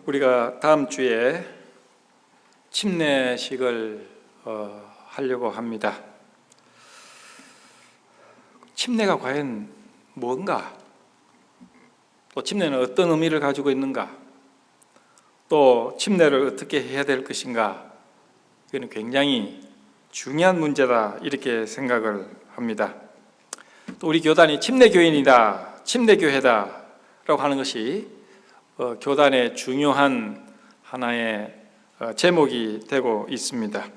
우리가 다음 주에 침례식을 하려고 합니다. 침례가 과연 뭔가? 또 침례는 어떤 의미를 가지고 있는가? 또 침례를 어떻게 해야 될 것인가? 이거는 굉장히 중요한 문제다 이렇게 생각을 합니다. 또 우리 교단이 침례교인이다, 침례교회다 라고 하는 것이 교단의 중요한 하나의 제목이 되고 있습니다.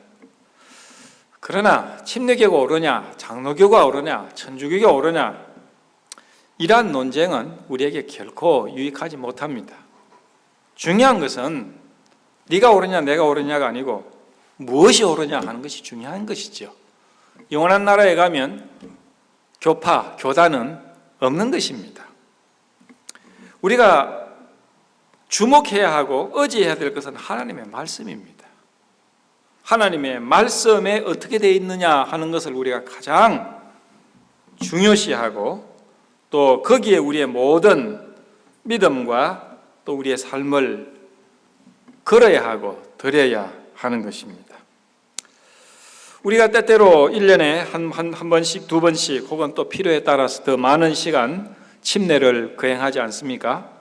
그러나 침례교가 옳으냐, 장로교가 옳으냐, 천주교가 옳으냐 이러한 논쟁은 우리에게 결코 유익하지 못합니다. 중요한 것은 네가 옳으냐 내가 옳으냐가 아니고 무엇이 옳으냐 하는 것이 중요한 것이죠. 영원한 나라에 가면 교파, 교단은 없는 것입니다. 우리가 주목해야 하고 의지해야 될 것은 하나님의 말씀입니다. 하나님의 말씀에 어떻게 되어 있느냐 하는 것을 우리가 가장 중요시하고 또 거기에 우리의 모든 믿음과 또 우리의 삶을 걸어야 하고 드려야 하는 것입니다. 우리가 때때로 1년에 한 번씩, 두 번씩 혹은 또 필요에 따라서 더 많은 시간 침례를 거행하지 않습니까?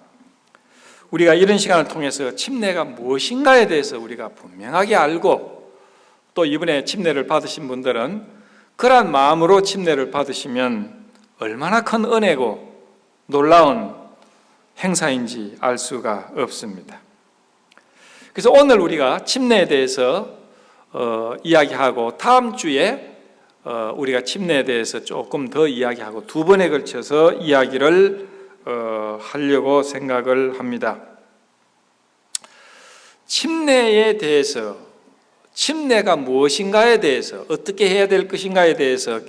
우리가 이런 시간을 통해서 침례가 무엇인가에 대해서 우리가 분명하게 알고 또 이번에 침례를 받으신 분들은 그러한 마음으로 침례를 받으시면 얼마나 큰 은혜고 놀라운 행사인지 알 수가 없습니다. 그래서 오늘 우리가 침례에 대해서 이야기하고 다음 주에 우리가 침례에 대해서 조금 더 이야기하고 두 번에 걸쳐서 이야기를 하려고 생각을 합니다. 침례에 대해서, 침례가 무엇인가에 대해서, 어떻게 해야 될 것인가에 대해서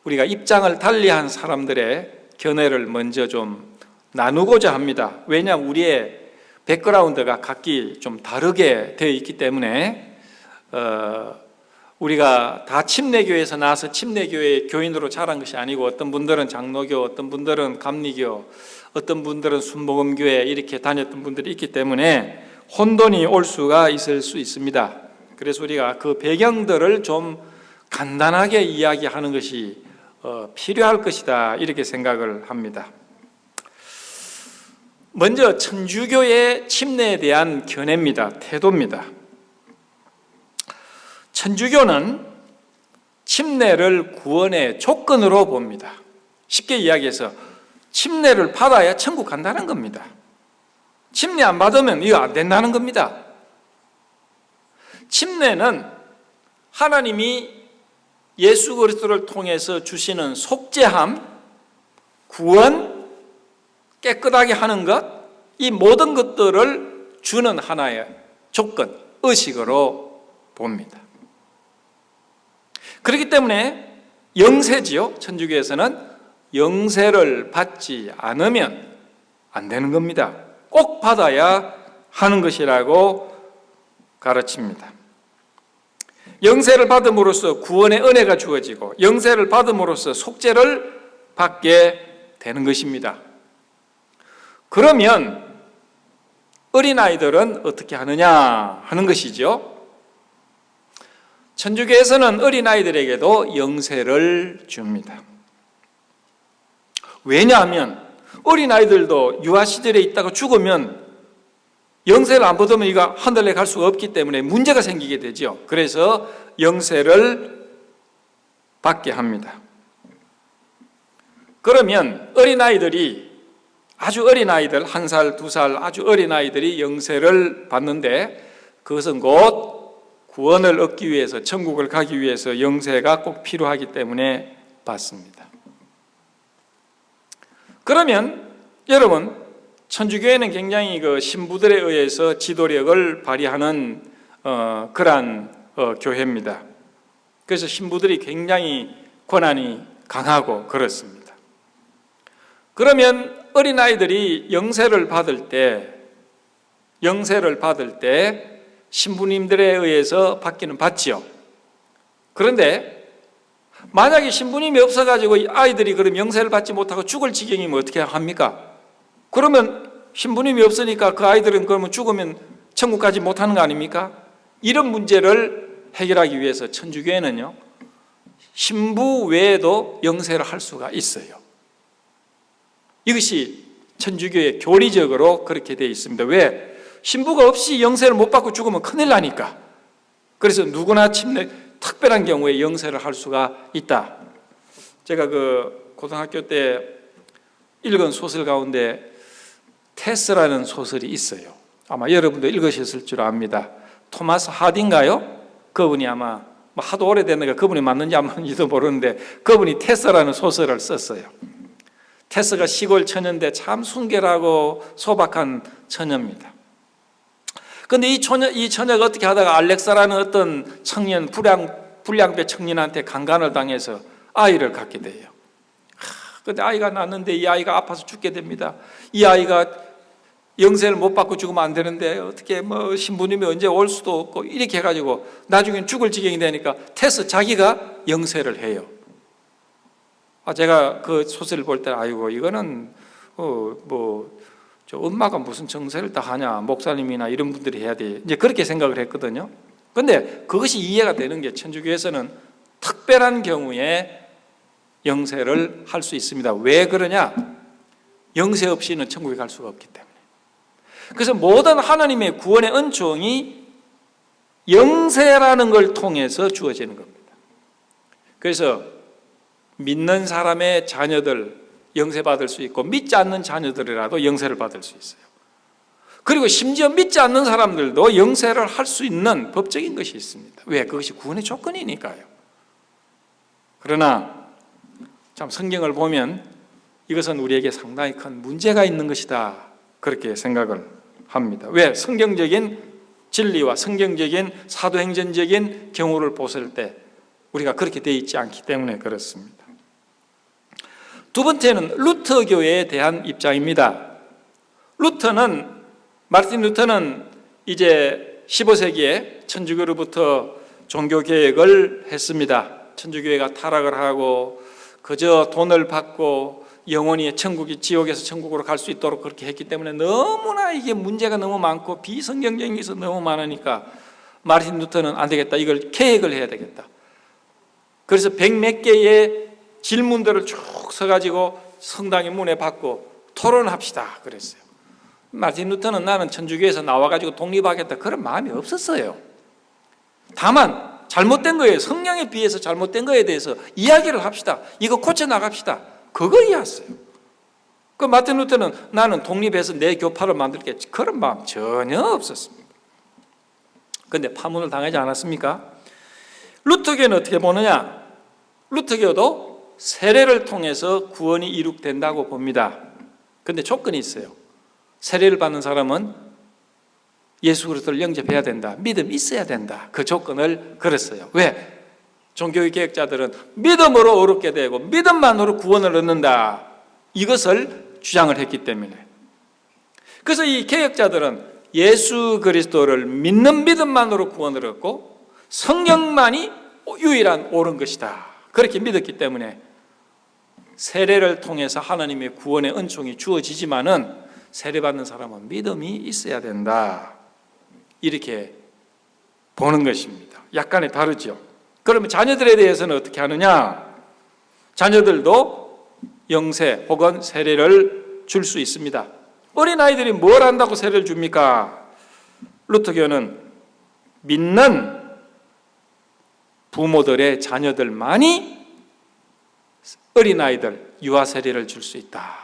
우리가 입장을 달리한 사람들의 견해를 먼저 좀 나누고자 합니다. 왜냐하면 우리의 백그라운드가 각기 좀 다르게 되어 있기 때문에 우리가 다 침례교회에서 나와서 침례교회의 교인으로 자란 것이 아니고 어떤 분들은 장로교, 어떤 분들은 감리교, 어떤 분들은 순복음교회 이렇게 다녔던 분들이 있기 때문에 혼돈이 올 수가 있을 수 있습니다. 그래서 우리가 그 배경들을 좀 간단하게 이야기하는 것이 필요할 것이다 이렇게 생각을 합니다. 먼저 천주교의 침례에 대한 견해입니다. 태도입니다. 천주교는 침례를 구원의 조건으로 봅니다. 쉽게 이야기해서 침례를 받아야 천국 간다는 겁니다. 침례 안 받으면 이거 안 된다는 겁니다. 침례는 하나님이 예수 그리스도를 통해서 주시는 속죄함, 구원, 깨끗하게 하는 것, 이 모든 것들을 주는 하나의 조건, 의식으로 봅니다. 그렇기 때문에 영세지요. 천주교에서는 영세를 받지 않으면 안 되는 겁니다. 꼭 받아야 하는 것이라고 가르칩니다. 영세를 받음으로써 구원의 은혜가 주어지고 영세를 받음으로써 속죄를 받게 되는 것입니다. 그러면 어린아이들은 어떻게 하느냐 하는 것이죠. 천주교에서는 어린아이들에게도 영세를 줍니다. 왜냐하면 어린아이들도 유아시절에 있다가 죽으면 영세를 안 받으면 이거 하늘에 갈 수가 없기 때문에 문제가 생기게 되죠. 그래서 영세를 받게 합니다. 그러면 어린아이들이 아주 어린아이들 1살, 2살 아주 어린아이들이 영세를 받는데 그것은 곧 구원을 얻기 위해서 천국을 가기 위해서 영세가 꼭 필요하기 때문에 받습니다. 그러면 여러분 천주교회는 굉장히 그 신부들에 의해서 지도력을 발휘하는 그러한 교회입니다. 그래서 신부들이 굉장히 권한이 강하고 그렇습니다. 그러면 어린아이들이 영세를 받을 때 신부님들에 의해서 받기는 받지요. 그런데 만약에 신부님이 없어가지고 아이들이 그럼 영세를 받지 못하고 죽을 지경이면 어떻게 합니까? 그러면 신부님이 없으니까 그 아이들은 그러면 죽으면 천국 가지 못하는 거 아닙니까? 이런 문제를 해결하기 위해서 천주교회는요, 신부 외에도 영세를 할 수가 있어요. 이것이 천주교의 교리적으로 그렇게 되어 있습니다. 왜? 신부가 없이 영세를 못 받고 죽으면 큰일 나니까. 그래서 누구나 특별한 경우에 영세를 할 수가 있다. 제가 그 고등학교 때 읽은 소설 가운데 테스라는 소설이 있어요. 아마 여러분도 읽으셨을 줄 압니다. 토마스 하디인가요? 그분이 아마 하도 오래됐는가 그분이 맞는지 안 맞는지도 모르는데 그분이 테스라는 소설을 썼어요. 테스가 시골 처녀인데 참 순결하고 소박한 처녀입니다. 그런데 이 처녀가 어떻게 하다가 알렉사라는 어떤 청년, 불량배 청년한테 강간을 당해서 아이를 갖게 돼요. 그런데 아이가 낳는데 이 아이가 아파서 죽게 됩니다. 이 아이가 영세를 못 받고 죽으면 안 되는데 어떻게 신부님이 언제 올 수도 없고 이렇게 해가지고 나중엔 죽을 지경이 되니까 테스 자기가 영세를 해요. 제가 그 소설을 볼 때 아이고 이거는 저 엄마가 무슨 정세를 다 하냐, 목사님이나 이런 분들이 해야 돼, 이제 그렇게 생각을 했거든요. 근데 그것이 이해가 되는 게 천주교에서는 특별한 경우에 영세를 할 수 있습니다. 왜 그러냐? 영세 없이는 천국에 갈 수가 없기 때문에. 그래서 모든 하나님의 구원의 은총이 영세라는 걸 통해서 주어지는 겁니다. 그래서 믿는 사람의 자녀들 영세 받을 수 있고 믿지 않는 자녀들이라도 영세를 받을 수 있어요. 그리고 심지어 믿지 않는 사람들도 영세를 할 수 있는 법적인 것이 있습니다. 왜? 그것이 구원의 조건이니까요. 그러나 참 성경을 보면 이것은 우리에게 상당히 큰 문제가 있는 것이다, 그렇게 생각을 합니다. 왜? 성경적인 진리와 성경적인 사도행전적인 경우를 보실 때 우리가 그렇게 되어 있지 않기 때문에 그렇습니다. 두 번째는 루터교에 대한 입장입니다. 마르틴 루터는 이제 15세기에 천주교로부터 종교개혁을 했습니다. 천주교회가 타락을 하고 그저 돈을 받고 영원히 지옥에서 천국으로 갈 수 있도록 그렇게 했기 때문에 너무나 이게 문제가 너무 많고 비성경적인 것이 너무 많으니까 마르틴 루터는 안 되겠다, 이걸 개혁을 해야 되겠다. 그래서 100몇 개의 질문들을 쭉 써가지고 성당의 문에 받고 토론합시다 그랬어요. 마르틴 루터는 나는 천주교에서 나와가지고 독립하겠다 그런 마음이 없었어요. 다만 잘못된 거예요. 성령에 비해서 잘못된 거에 대해서 이야기를 합시다. 이거 고쳐나갑시다. 그거였어요. 그 마르틴 루터는 나는 독립해서 내 교파를 만들게, 그런 마음 전혀 없었습니다. 그런데 파문을 당하지 않았습니까? 루터교는 어떻게 보느냐? 루터교도 세례를 통해서 구원이 이룩된다고 봅니다. 그런데 조건이 있어요. 세례를 받는 사람은 예수 그리스도를 영접해야 된다, 믿음이 있어야 된다, 그 조건을 걸었어요. 왜? 종교의 개혁자들은 믿음으로 얻게 되고 믿음만으로 구원을 얻는다, 이것을 주장을 했기 때문에. 그래서 이 개혁자들은 예수 그리스도를 믿는 믿음만으로 구원을 얻고 성령만이 유일한 옳은 것이다, 그렇게 믿었기 때문에 세례를 통해서 하나님의 구원의 은총이 주어지지만은 세례받는 사람은 믿음이 있어야 된다, 이렇게 보는 것입니다. 약간의 다르죠. 그러면 자녀들에 대해서는 어떻게 하느냐? 자녀들도 영세 혹은 세례를 줄 수 있습니다. 어린아이들이 뭘 안다고 세례를 줍니까? 루터교는 믿는 부모들의 자녀들만이 어린아이들 유아 세례를 줄 수 있다.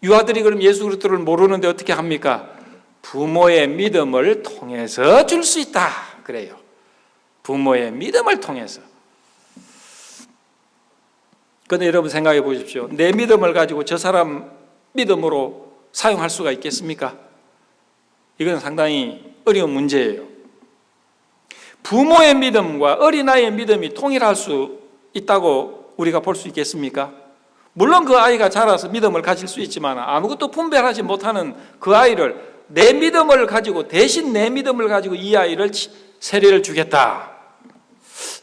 유아들이 그럼 예수 그리스도를 모르는데 어떻게 합니까? 부모의 믿음을 통해서 줄 수 있다, 그래요. 부모의 믿음을 통해서. 그런데 여러분 생각해 보십시오. 내 믿음을 가지고 저 사람 믿음으로 사용할 수가 있겠습니까? 이건 상당히 어려운 문제예요. 부모의 믿음과 어린아이의 믿음이 통일할 수 있다고 우리가 볼 수 있겠습니까? 물론 그 아이가 자라서 믿음을 가질 수 있지만 아무것도 분별하지 못하는 그 아이를 내 믿음을 가지고, 대신 내 믿음을 가지고 이 아이를 세례를 주겠다,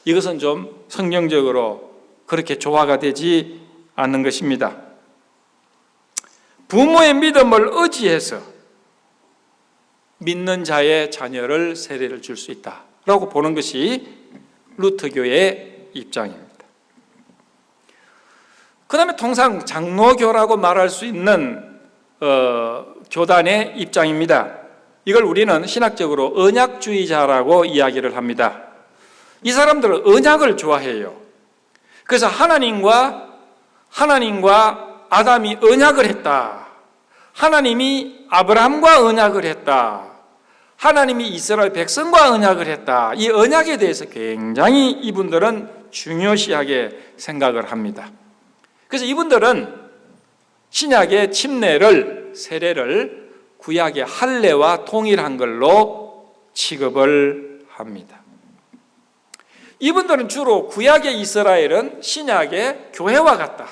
이것은 좀 성경적으로 그렇게 조화가 되지 않는 것입니다. 부모의 믿음을 의지해서 믿는 자의 자녀를 세례를 줄 수 있다라고 보는 것이 루터교의 입장입니다. 그 다음에 통상 장로교라고 말할 수 있는 교단의 입장입니다. 이걸 우리는 신학적으로 언약주의자라고 이야기를 합니다. 이 사람들은 언약을 좋아해요. 그래서 하나님과 아담이 언약을 했다. 하나님이 아브라함과 언약을 했다. 하나님이 이스라엘 백성과 언약을 했다. 이 언약에 대해서 굉장히 이분들은 중요시하게 생각을 합니다. 그래서 이분들은 신약의 침례를, 세례를 구약의 할례와 동일한 걸로 취급을 합니다. 이분들은 주로 구약의 이스라엘은 신약의 교회와 같다.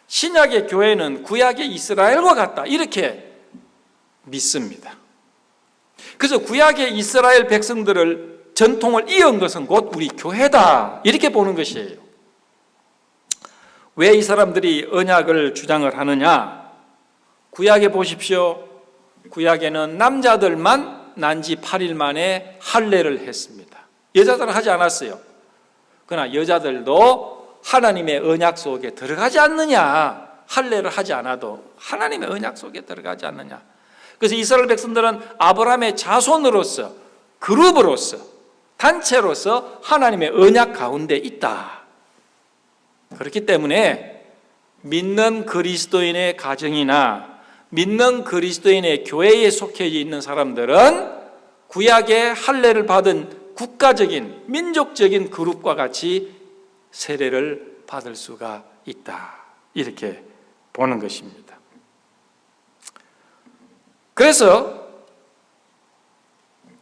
신약의 교회는 구약의 이스라엘과 같다. 이렇게 믿습니다. 그래서 구약의 이스라엘 백성들을 전통을 이은 것은 곧 우리 교회다. 이렇게 보는 것이에요. 왜 이 사람들이 언약을 주장을 하느냐? 구약에 보십시오. 구약에는 남자들만 난지 8일 만에 할례를 했습니다. 여자들은 하지 않았어요. 그러나 여자들도 하나님의 언약 속에 들어가지 않느냐? 할례를 하지 않아도 하나님의 언약 속에 들어가지 않느냐? 그래서 이스라엘 백성들은 아브라함의 자손으로서, 그룹으로서, 단체로서 하나님의 언약 가운데 있다. 그렇기 때문에 믿는 그리스도인의 가정이나 믿는 그리스도인의 교회에 속해 있는 사람들은 구약의 할례를 받은 국가적인, 민족적인 그룹과 같이 세례를 받을 수가 있다. 이렇게 보는 것입니다. 그래서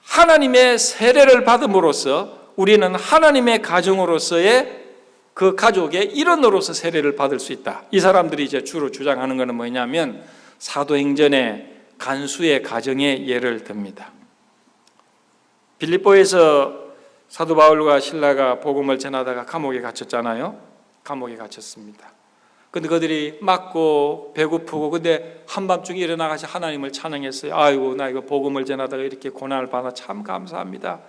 하나님의 세례를 받음으로써 우리는 하나님의 가정으로서의 그 가족의 일원으로서 세례를 받을 수 있다. 이 사람들이 이제 주로 주장하는 것은 뭐냐면 사도행전의 간수의 가정의 예를 듭니다. 빌립보에서 사도 바울과 실라가 복음을 전하다가 감옥에 갇혔잖아요. 감옥에 갇혔습니다. 근데 그들이 맞고 배고프고 근데 한밤중에 일어나가서 하나님을 찬양했어요. 아이고 나 이거 복음을 전하다가 이렇게 고난을 받아 참 감사합니다.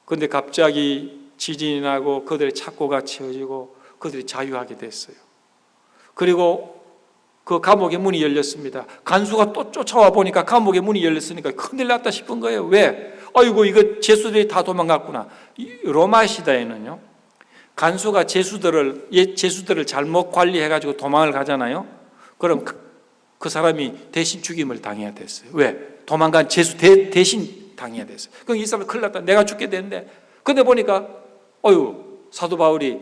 근데 갑자기 지진이 나고 그들의 착고가 치워지고 그들이 자유하게 됐어요. 그리고 그 감옥의 문이 열렸습니다. 간수가 또 쫓아와 보니까 감옥의 문이 열렸으니까 큰일 났다 싶은 거예요. 왜? 아이고 이거 제수들이 다 도망갔구나. 로마 시대에는요, 간수가 제수들을 잘못 관리해가지고 도망을 가잖아요. 그럼 그 사람이 대신 죽임을 당해야 됐어요. 왜? 도망간 제수 대신 당해야 됐어요. 그럼 이 사람 큰일 났다. 내가 죽게 됐는데. 근데 보니까 사도 바울이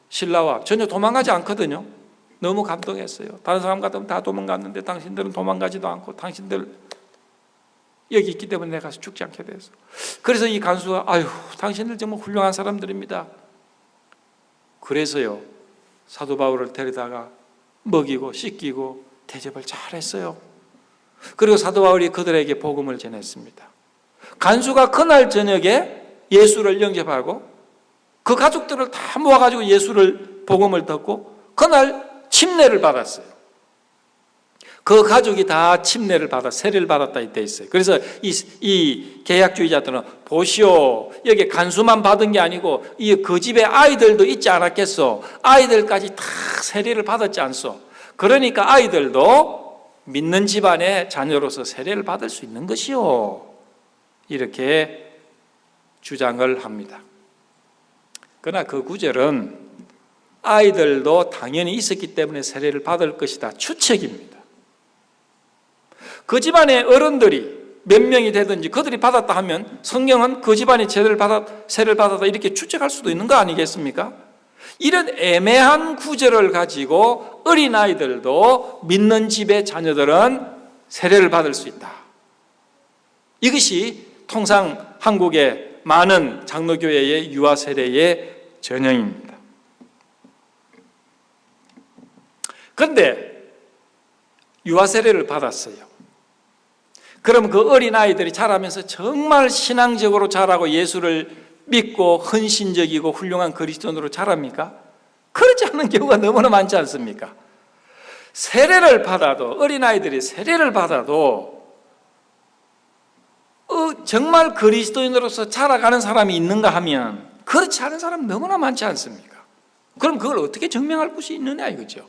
신라와 전혀 도망가지 않거든요. 너무 감동했어요. 다른 사람 같으면 다 도망갔는데 당신들은 도망가지도 않고 당신들 여기 있기 때문에 내가 죽지 않게 됐어. 그래서 이 간수가 당신들 정말 훌륭한 사람들입니다. 그래서요 사도 바울을 데려다가 먹이고 씻기고 대접을 잘했어요. 그리고 사도 바울이 그들에게 복음을 전했습니다. 간수가 그날 저녁에 예수를 영접하고 그 가족들을 다 모아가지고 예수를 복음을 듣고 그날 침례를 받았어요. 그 가족이 다 침례를 받아 세례를 받았다 이때 있어요. 그래서 이 개약주의자들은 보시오, 여기 간수만 받은 게 아니고 이 그 집에 아이들도 있지 않았겠소? 아이들까지 다 세례를 받았지 않소? 그러니까 아이들도 믿는 집안의 자녀로서 세례를 받을 수 있는 것이요. 이렇게 주장을 합니다. 그러나 그 구절은 아이들도 당연히 있었기 때문에 세례를 받을 것이다. 추측입니다. 그 집안의 어른들이 몇 명이 되든지 그들이 받았다 하면 성경은 그 집안이 세례를 받았다 이렇게 추측할 수도 있는 거 아니겠습니까? 이런 애매한 구절을 가지고 어린아이들도 믿는 집의 자녀들은 세례를 받을 수 있다. 이것이 통상 한국의 많은 장로교회의 유아 세례의 전형입니다. 그런데 유아 세례를 받았어요. 그럼 그 어린아이들이 자라면서 정말 신앙적으로 자라고 예수를 믿고 헌신적이고 훌륭한 그리스도인으로 자랍니까? 그렇지 않은 경우가 너무나 많지 않습니까? 세례를 받아도, 어린아이들이 세례를 받아도 정말 그리스도인으로서 자라가는 사람이 있는가 하면 그렇지 않은 사람 너무나 많지 않습니까? 그럼 그걸 어떻게 증명할 것이 있느냐 이거죠.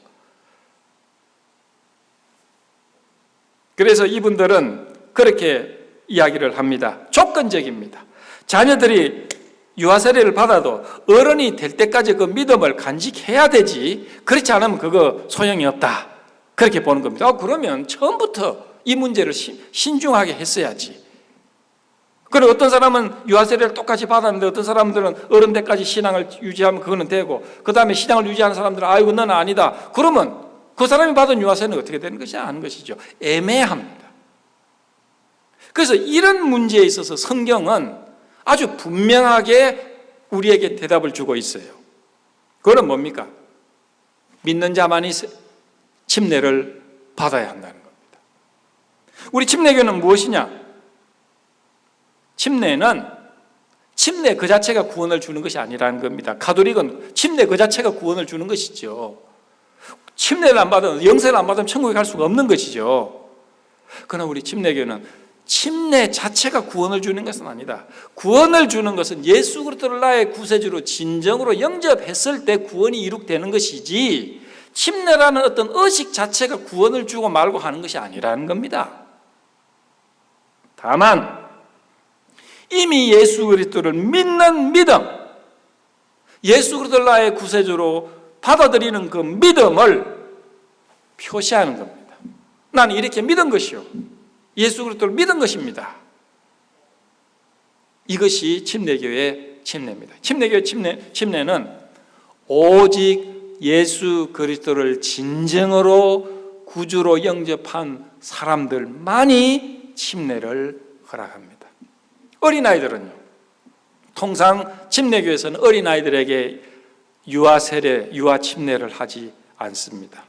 그래서 이분들은 그렇게 이야기를 합니다. 조건적입니다. 자녀들이 유아세례를 받아도 어른이 될 때까지 그 믿음을 간직해야 되지, 그렇지 않으면 그거 소용이 없다, 그렇게 보는 겁니다. 그러면 처음부터 이 문제를 신중하게 했어야지. 그리고 어떤 사람은 유아세례를 똑같이 받았는데 어떤 사람들은 어른 때까지 신앙을 유지하면 그거는 되고, 그 다음에 신앙을 유지하는 사람들은 아이고 너는 아니다, 그러면 그 사람이 받은 유아세례는 어떻게 되는 것이 아닌 것이죠. 애매합니다. 그래서 이런 문제에 있어서 성경은 아주 분명하게 우리에게 대답을 주고 있어요. 그건 뭡니까? 믿는 자만이 침례를 받아야 한다는 겁니다. 우리 침례교는 무엇이냐? 침례 그 자체가 구원을 주는 것이 아니라는 겁니다. 가톨릭은 침례 그 자체가 구원을 주는 것이죠. 침례를 안 받으면, 영세를 안 받으면 천국에 갈 수가 없는 것이죠. 그러나 우리 침례교는 침례 자체가 구원을 주는 것은 아니다. 구원을 주는 것은 예수 그리스도를 나의 구세주로 진정으로 영접했을 때 구원이 이룩되는 것이지, 침례라는 어떤 의식 자체가 구원을 주고 말고 하는 것이 아니라는 겁니다. 다만 이미 예수 그리스도를 믿는 믿음, 예수 그리스도를 나의 구세주로 받아들이는 그 믿음을 표시하는 겁니다. 나는 이렇게 믿은 것이요, 예수 그리스도를 믿은 것입니다. 이것이 침례교의 침례입니다. 침례교의 침례는 오직 예수 그리스도를 진정으로 구주로 영접한 사람들만이 침례를 허락합니다. 어린아이들은요, 통상 침례교에서는 어린아이들에게 유아세례, 유아침례를 하지 않습니다.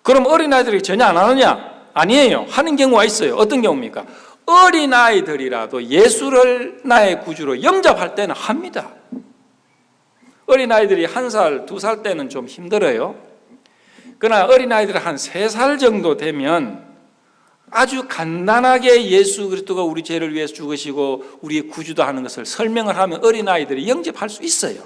그럼 어린아이들이 전혀 안 하느냐? 아니에요. 하는 경우가 있어요. 어떤 경우입니까? 어린아이들이라도 예수를 나의 구주로 영접할 때는 합니다. 어린아이들이 1살, 2살 때는 좀 힘들어요. 그러나 어린아이들이 한 3살 정도 되면 아주 간단하게 예수 그리스도가 우리 죄를 위해서 죽으시고 우리의 구주도 하는 것을 설명을 하면 어린아이들이 영접할 수 있어요.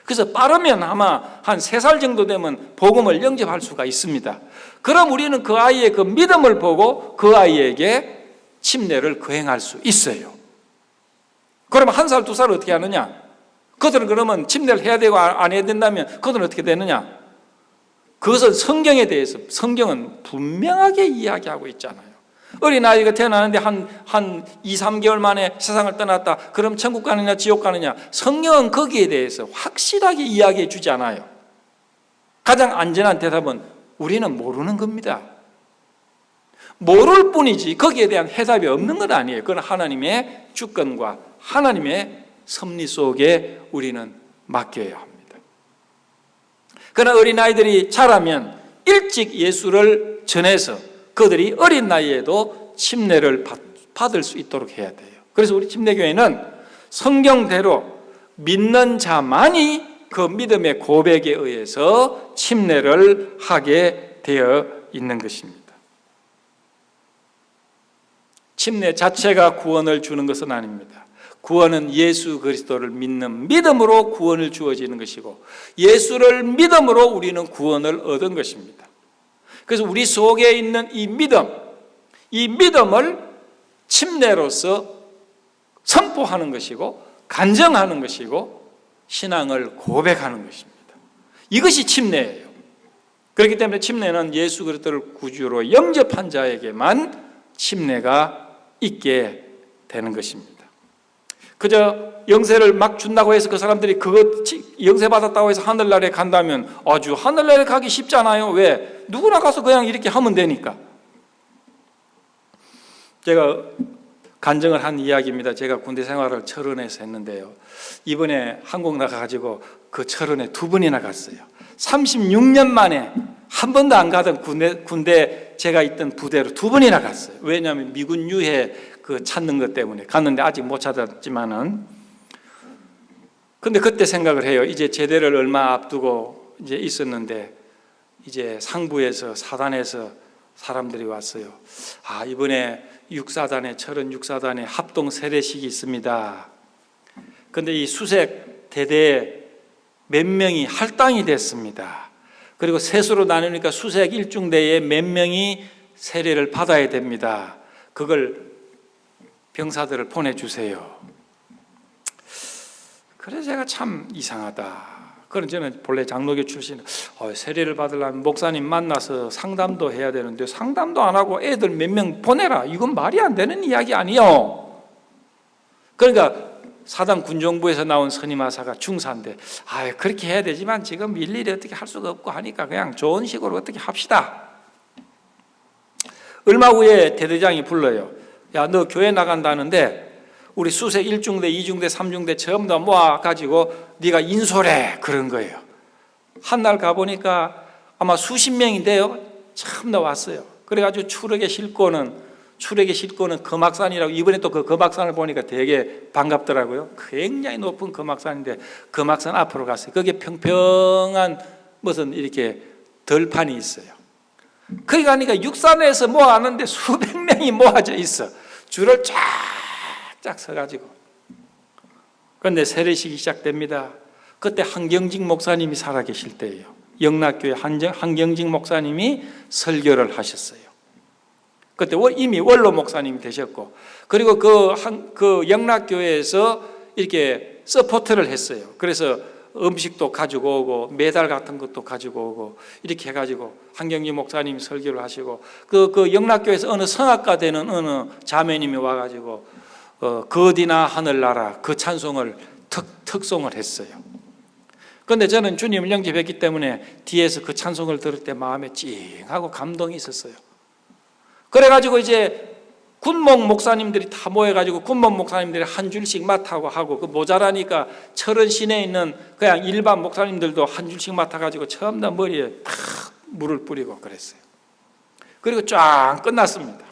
그래서 빠르면 아마 한 3살 정도 되면 복음을 영접할 수가 있습니다. 그럼 우리는 그 아이의 그 믿음을 보고 그 아이에게 침례를 거행할 수 있어요. 그러면 1살, 2살을 어떻게 하느냐? 그들은 그러면 침례를 해야 되고 안 해야 된다면 그들은 어떻게 되느냐? 그것은 성경에 대해서 성경은 분명하게 이야기하고 있잖아요. 어린아이가 태어나는데 한 2, 3개월 만에 세상을 떠났다. 그럼 천국 가느냐 지옥 가느냐? 성경은 거기에 대해서 확실하게 이야기해 주지 않아요. 가장 안전한 대답은 우리는 모르는 겁니다. 모를 뿐이지 거기에 대한 해답이 없는 건 아니에요. 그건 하나님의 주권과 하나님의 섭리 속에 우리는 맡겨야 합니다. 그러나 어린아이들이 자라면 일찍 예수를 전해서 그들이 어린 나이에도 침례를 받을 수 있도록 해야 돼요. 그래서 우리 침례교회는 성경대로 믿는 자만이 그 믿음의 고백에 의해서 침례를 하게 되어 있는 것입니다. 침례 자체가 구원을 주는 것은 아닙니다. 구원은 예수 그리스도를 믿는 믿음으로 구원을 주어지는 것이고, 예수를 믿음으로 우리는 구원을 얻은 것입니다. 그래서 우리 속에 있는 이 믿음을 침례로서 선포하는 것이고 간증하는 것이고 신앙을 고백하는 것입니다. 이것이 침례예요. 그렇기 때문에 침례는 예수 그리스도를 구주로 영접한 자에게만 침례가 있게 되는 것입니다. 그저 영세를 막 준다고 해서 그 사람들이 그것 영세 받았다고 해서 하늘나라에 간다면 아주 하늘나라에 가기 쉽잖아요. 왜? 누구나 가서 그냥 이렇게 하면 되니까. 제가 간증을 한 이야기입니다. 제가 군대 생활을 철원에서 했는데요. 이번에 한국 나가가지고 그 철원에 2번이나 갔어요. 36년 만에 한 번도 안 가던 군대 제가 있던 부대로 2번이나 갔어요. 왜냐하면 미군 유해 그 찾는 것 때문에 갔는데 아직 못 찾았지만은, 근데 그때 생각을 해요. 이제 제대를 얼마 앞두고 이제 있었는데 이제 상부에서 사단에서 사람들이 왔어요. 이번에 육사단에 철원 육사단에 합동 세례식이 있습니다. 그런데 이 수색 대대에 몇 명이 할당이 됐습니다. 그리고 셋으로 나누니까 수색 1중대에 몇 명이 세례를 받아야 됩니다. 그걸 병사들을 보내주세요. 그래서 제가 참 이상하다. 그런 저는 본래 장로교 출신, 세례를 받으려면 목사님 만나서 상담도 해야 되는데 상담도 안 하고 애들 몇 명 보내라. 이건 말이 안 되는 이야기 아니요. 그러니까 사당 군정부에서 나온 선임하사가 중사인데 그렇게 해야 되지만 지금 일일이 어떻게 할 수가 없고 하니까 그냥 좋은 식으로 어떻게 합시다. 얼마 후에 대대장이 불러요. 야, 너 교회 나간다는데 우리 수색 1중대, 2중대, 3중대 전부 다 모아가지고 네가 인솔해. 그런 거예요. 한날 가보니까 아마 수십 명인데요. 참나 왔어요. 그래가지고 추력에 싣고는 금악산이라고, 이번에 또 그 금악산을 보니까 되게 반갑더라고요. 굉장히 높은 금악산인데 금악산 앞으로 갔어요. 거기에 평평한 무슨 이렇게 덜판이 있어요. 거기 가니까 육산에서 모아놨는데 수백 명이 모아져 있어. 줄을 쫙 서가지고. 그런데 세례식이 시작됩니다. 그때 한경직 목사님이 살아계실 때예요. 영락교회 한경직 목사님이 설교를 하셨어요. 그때 이미 원로 목사님이 되셨고, 그리고 그 영락교회에서 이렇게 서포트를 했어요. 그래서 음식도 가지고 오고 메달 같은 것도 가지고 오고 이렇게 해가지고 한경직 목사님이 설교를 하시고, 그 영락교회에서 어느 성악가 되는 어느 자매님이 와가지고 거디나 하늘나라 그 찬송을 특송을 했어요. 그런데 저는 주님을 영접했기 때문에 뒤에서 그 찬송을 들을 때 마음에 찡하고 감동이 있었어요. 그래가지고 이제 군목 목사님들이 다 모여가지고 군목 목사님들이 한 줄씩 맡아고 하고, 그 모자라니까 철원 시내에 있는 그냥 일반 목사님들도 한 줄씩 맡아가지고 처음 다 머리에 탁 물을 뿌리고 그랬어요. 그리고 쫙 끝났습니다.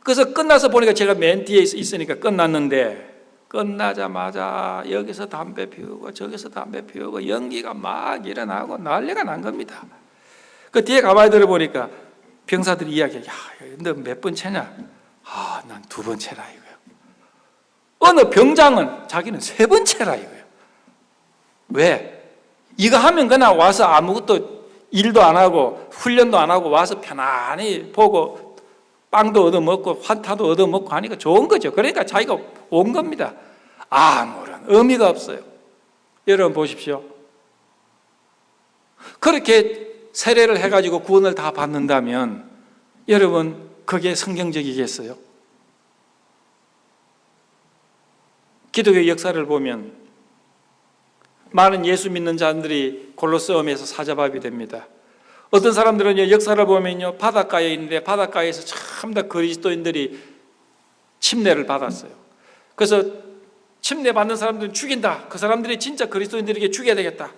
그래서 끝나서 보니까 제가 맨 뒤에 있으니까 끝났는데, 끝나자마자 여기서 담배 피우고 저기서 담배 피우고 연기가 막 일어나고 난리가 난 겁니다. 그 뒤에 가만히 들어보니까 병사들이 이야기해요. 야, 너 몇 번째냐? 난 2번째라 이거예요. 어느 병장은 자기는 3번째라 이거예요. 왜? 이거 하면 그냥 와서 아무것도 일도 안 하고 훈련도 안 하고 와서 편안히 보고 빵도 얻어먹고 환타도 얻어먹고 하니까 좋은 거죠. 그러니까 자기가 온 겁니다. 아무런 의미가 없어요. 여러분 보십시오. 그렇게 세례를 해가지고 구원을 다 받는다면 여러분 그게 성경적이겠어요? 기독교 역사를 보면 많은 예수 믿는 자들이 골로새움에서 사자밥이 됩니다. 어떤 사람들은 역사를 보면요, 바닷가에 있는데 바닷가에서 참 다 그리스도인들이 침례를 받았어요. 그래서 침례 받는 사람들은 죽인다. 그 사람들이 진짜 그리스도인들에게 죽여야 되겠다.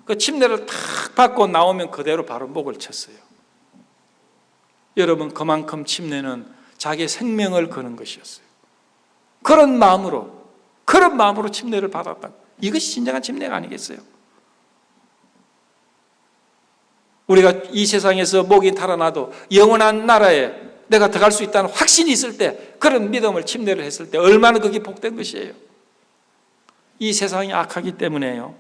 그 침례를 탁 받고 나오면 그대로 바로 목을 쳤어요. 여러분, 그만큼 침례는 자기의 생명을 거는 것이었어요. 그런 마음으로 침례를 받았다. 이것이 진정한 침례가 아니겠어요? 우리가 이 세상에서 목이 달아나도 영원한 나라에 내가 들어갈 수 있다는 확신이 있을 때, 그런 믿음을 침례를 했을 때 얼마나 그게 복된 것이에요. 이 세상이 악하기 때문에요,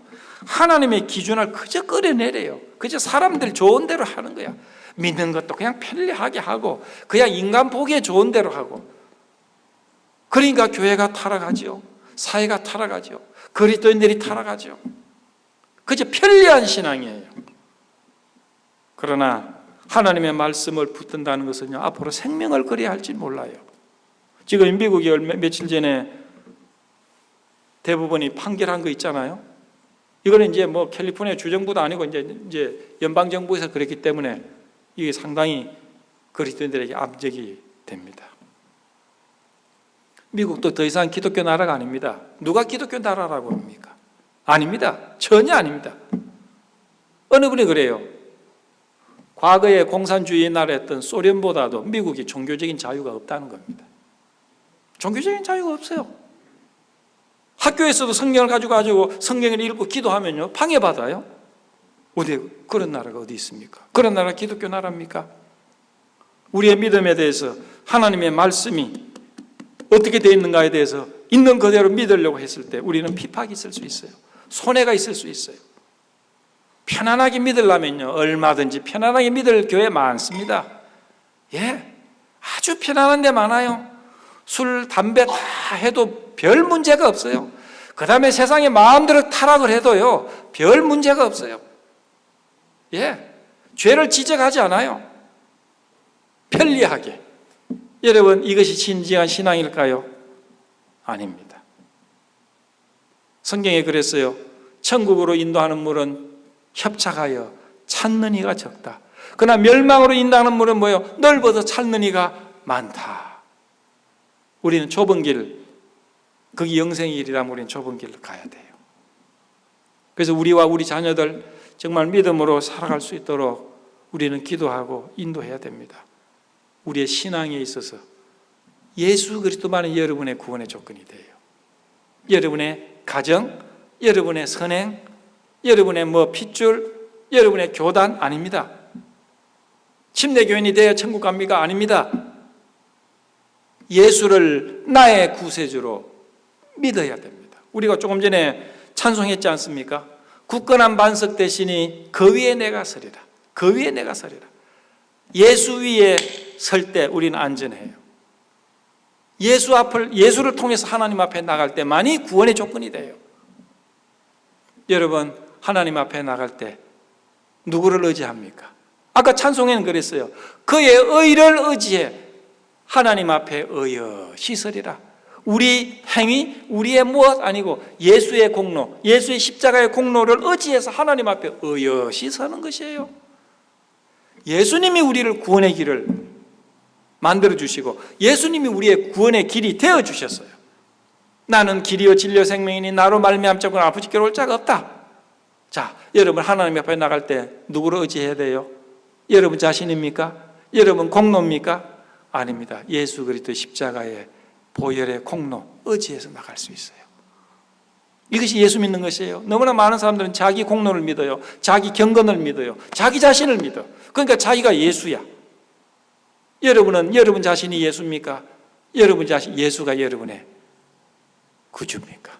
하나님의 기준을 그저 끌어내려요. 그저 사람들 좋은 대로 하는 거야. 믿는 것도 그냥 편리하게 하고 그냥 인간 보기에 좋은 대로 하고. 그러니까 교회가 타락하죠. 사회가 타락하죠. 그리스도인들이 타락하죠. 그저 편리한 신앙이에요. 그러나 하나님의 말씀을 붙든다는 것은요, 앞으로 생명을 걸어야 할지 몰라요. 지금 미국이 며칠 전에 대부분이 판결한 거 있잖아요. 이거는 이제 뭐 캘리포니아 주정부도 아니고 이제 연방 정부에서 그랬기 때문에 이게 상당히 그리스도인들에게 압력이 됩니다. 미국도 더 이상 기독교 나라가 아닙니다. 누가 기독교 나라라고 합니까? 아닙니다. 전혀 아닙니다. 어느 분이 그래요. 과거에 공산주의 나라였던 소련보다도 미국이 종교적인 자유가 없다는 겁니다. 종교적인 자유가 없어요. 학교에서도 성경을 가지고 성경을 읽고 기도하면요, 방해받아요. 어디 그런 나라가 어디 있습니까? 그런 나라가 기독교 나라입니까? 우리의 믿음에 대해서 하나님의 말씀이 어떻게 되어 있는가에 대해서 있는 그대로 믿으려고 했을 때 우리는 핍박이 있을 수 있어요. 손해가 있을 수 있어요. 편안하게 믿으려면요, 얼마든지 편안하게 믿을 교회 많습니다. 예, 아주 편안한 데 많아요. 술, 담배 다 해도 별 문제가 없어요. 그 다음에 세상에 마음대로 타락을 해도요, 별 문제가 없어요. 예, 죄를 지적하지 않아요. 편리하게. 여러분, 이것이 진지한 신앙일까요? 아닙니다. 성경에 그랬어요. 천국으로 인도하는 물은 협착하여 찾는 이가 적다. 그러나 멸망으로 인도하는 물은 뭐예요? 넓어서 찾는 이가 많다. 우리는 좁은 길, 거기 영생의 길이라면 우리는 좁은 길을 가야 돼요. 그래서 우리와 우리 자녀들 정말 믿음으로 살아갈 수 있도록 우리는 기도하고 인도해야 됩니다. 우리의 신앙에 있어서 예수 그리스도만이 여러분의 구원의 조건이 돼요. 여러분의 가정, 여러분의 선행, 여러분의 핏줄, 여러분의 교단 아닙니다. 침례교인이 되어 천국 갑니까? 아닙니다. 예수를 나의 구세주로 믿어야 됩니다. 우리가 조금 전에 찬송했지 않습니까? 굳건한 반석 대신이 그 위에 내가 서리라. 그 위에 내가 서리라. 예수 위에 설 때 우리는 안전해요. 예수를 통해서 하나님 앞에 나갈 때만이 구원의 조건이 돼요. 여러분, 하나님 앞에 나갈 때 누구를 의지합니까? 아까 찬송에는 그랬어요. 그의 의를 의지해 하나님 앞에 의여시 서리라. 우리 행위, 우리의 무엇 아니고 예수의 공로, 예수의 십자가의 공로를 의지해서 하나님 앞에 의여시 서는 것이에요. 예수님이 우리를 구원의 길을 만들어 주시고 예수님이 우리의 구원의 길이 되어 주셨어요. 나는 길이요 진리요 생명이니 나로 말미암지 않고는 아버지께로 올 자가 없다. 자, 여러분 하나님 앞에 나갈 때 누구를 의지해야 돼요? 여러분 자신입니까? 여러분 공로입니까? 아닙니다. 예수 그리스도의 십자가의 보혈의 공로 의지해서 나갈 수 있어요. 이것이 예수 믿는 것이에요. 너무나 많은 사람들은 자기 공로를 믿어요. 자기 경건을 믿어요. 자기 자신을 믿어. 그러니까 자기가 예수야. 여러분은 여러분 자신이 예수입니까? 여러분 자신, 예수가 여러분의 구주입니까?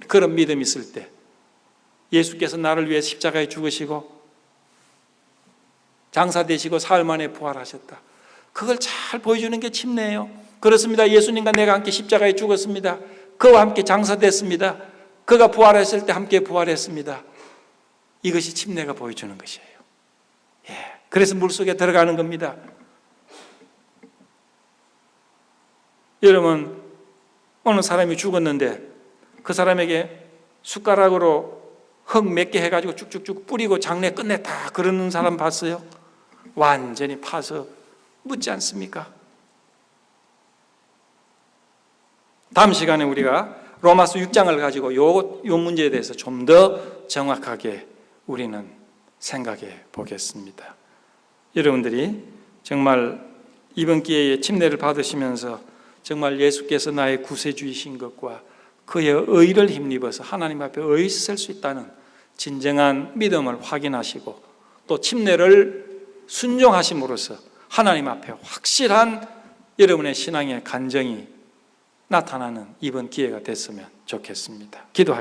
그런 믿음이 있을 때 예수께서 나를 위해 십자가에 죽으시고 장사되시고 사흘 만에 부활하셨다. 그걸 잘 보여주는 게 침례예요. 그렇습니다. 예수님과 내가 함께 십자가에 죽었습니다. 그와 함께 장사됐습니다. 그가 부활했을 때 함께 부활했습니다. 이것이 침례가 보여주는 것이에요. 예, 그래서 물속에 들어가는 겁니다. 여러분, 어느 사람이 죽었는데 그 사람에게 숟가락으로 흙 몇 개 해가지고 쭉쭉쭉 뿌리고 장례 끝냈다 그러는 사람 봤어요? 완전히 파서 묻지 않습니까? 다음 시간에 우리가 로마서 6장을 가지고 요 문제에 대해서 좀 더 정확하게 우리는 생각해 보겠습니다. 여러분들이 정말 이번 기회에 침례를 받으시면서 정말 예수께서 나의 구세주이신 것과 그의 의를 힘입어서 하나님 앞에 의에 설 수 있다는 진정한 믿음을 확인하시고 또 침례를 순종하심으로써 하나님 앞에 확실한 여러분의 신앙의 간정이 나타나는 이번 기회가 됐으면 좋겠습니다. 기도하겠습니다.